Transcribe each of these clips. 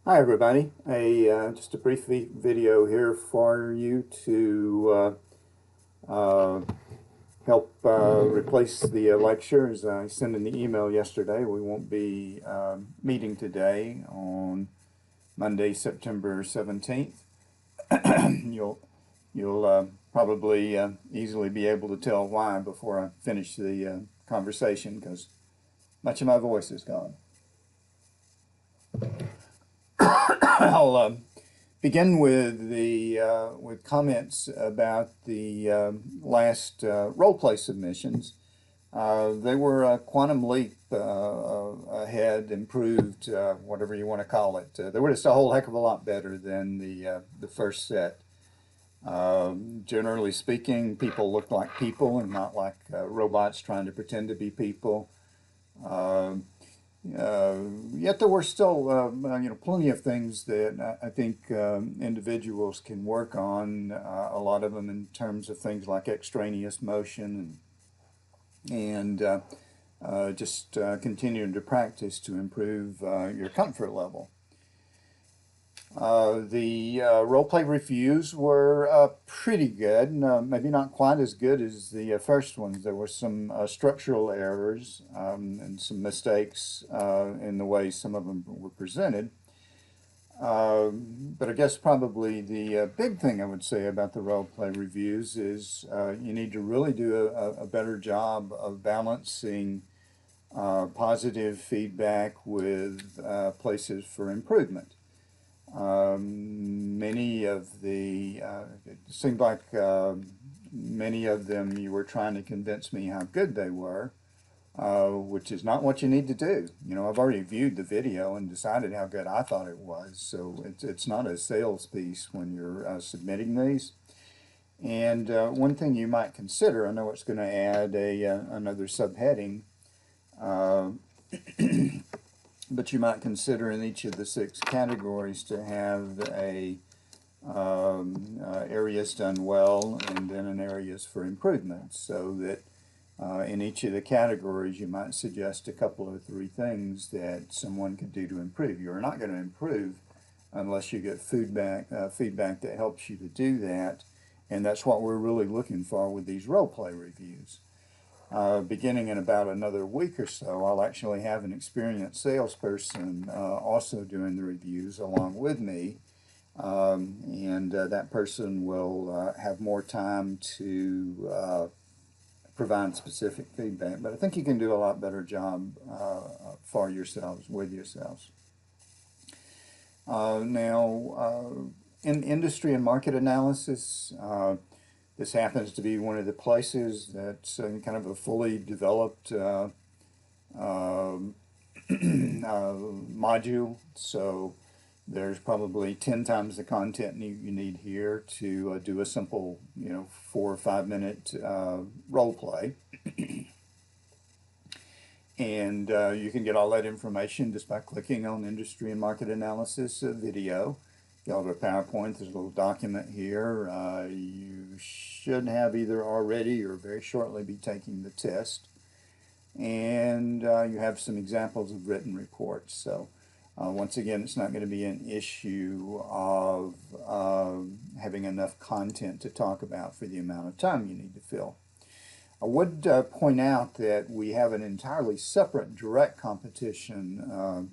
Hi everybody. Just a brief video here for you to help replace the lecture. As I sent in the email yesterday, we won't be meeting today on Monday, September 17th. You'll probably easily be able to tell why before I finish the conversation, because much of my voice is gone. I'll begin with the with comments about the last role play submissions. They were a quantum leap ahead, improved, whatever you want to call it. They were just a whole heck of a lot better than the first set. Generally speaking, people looked like people and not like robots trying to pretend to be people. Yet there were still, plenty of things that I think individuals can work on. A lot of them in terms of things like extraneous motion and just continuing to practice to improve your comfort level. The role play reviews were pretty good, maybe not quite as good as the first ones. There were some structural errors and some mistakes in the way some of them were presented. But I guess probably the big thing I would say about the role play reviews is you need to really do a better job of balancing positive feedback with places for improvement. Many of the, it seemed like many of them you were trying to convince me how good they were, which is not what you need to do. You know, I've already viewed the video and decided how good I thought it was, so it's not a sales piece when you're submitting these. And one thing you might consider, I know it's going to add another subheading, but you might consider in each of the 6 categories to have areas done well and then an areas for improvement, so that in each of the categories you might suggest a couple or 3 things that someone could do to improve. You're not going to improve unless you get feedback that helps you to do that, and that's what we're really looking for with these role play reviews. Beginning in about another week or so, I'll actually have an experienced salesperson also doing the reviews along with me, and that person will have more time to provide specific feedback. But I think you can do a lot better job for yourselves, with yourselves. Now, in industry and market analysis, this happens to be one of the places that's kind of a fully developed module. So there's probably 10 times the content you need here to do a simple, 4 or 5 minute role play. And you can get all that information just by clicking on Industry and Market Analysis video. You'll have a PowerPoint, there's a little document here. You should have either already or very shortly be taking the test. And you have some examples of written reports. So once again, it's not going to be an issue of having enough content to talk about for the amount of time you need to fill. I would point out that we have an entirely separate direct competition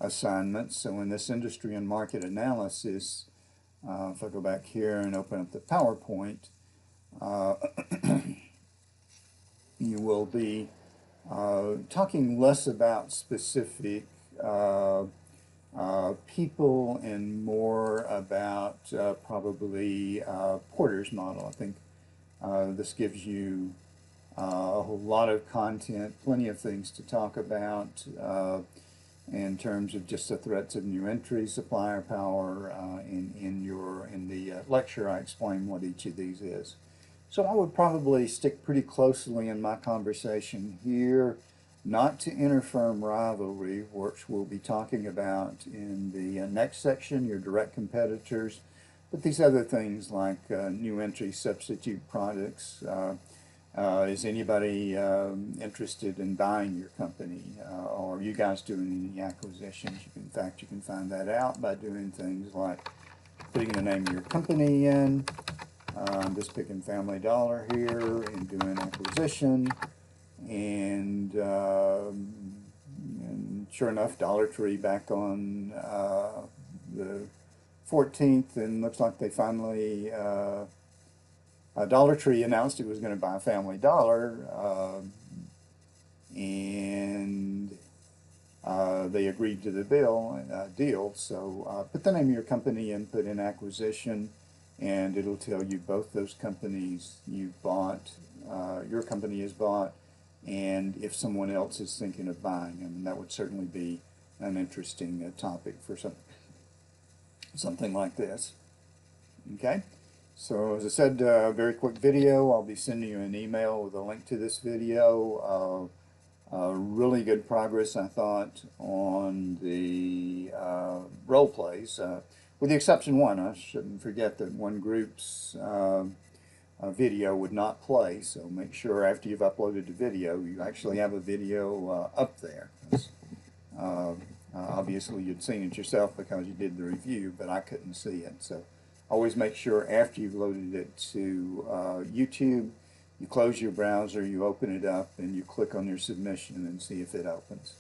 assignments. So in this industry and market analysis, if I go back here and open up the PowerPoint, you will be talking less about specific people and more about probably Porter's model. I think this gives you a whole lot of content, plenty of things to talk about in terms of just the threats of new entry, supplier power. In the lecture, I explain what each of these is. So I would probably stick pretty closely in my conversation here, not to inter-firm rivalry, which we'll be talking about in the next section, your direct competitors, but these other things like new entry substitute products, Is anybody interested in buying your company? Or are you guys doing any acquisitions? In fact, you can find that out by doing things like putting the name of your company in. I'm just picking Family Dollar here and doing acquisition. And sure enough, Dollar Tree back on the 14th, and looks like they finally Dollar Tree announced it was going to buy Family Dollar, and they agreed to the deal. So put the name of your company in, put in acquisition, and it'll tell you both those companies you bought, your company has bought, and if someone else is thinking of buying them. That would certainly be an interesting topic for something like this. Okay, so as I said, very quick video. I'll be sending you an email with a link to this video. Really good progress, I thought, on the role plays, with the exception one. I shouldn't forget that one group's video would not play, so make sure after you've uploaded the video you actually have a video up there. Obviously you'd seen it yourself because you did the review, but I couldn't see it. So always make sure after you've loaded it to YouTube, you close your browser, you open it up, and you click on your submission and see if it opens.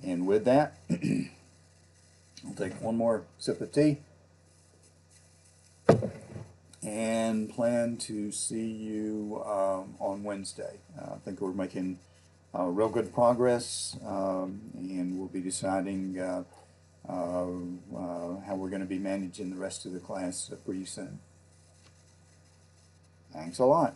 And with that, I'll take one more sip of tea and plan to see you on Wednesday. I think we're making real good progress, and we'll be deciding how we're going to be managing the rest of the class pretty soon. Thanks a lot.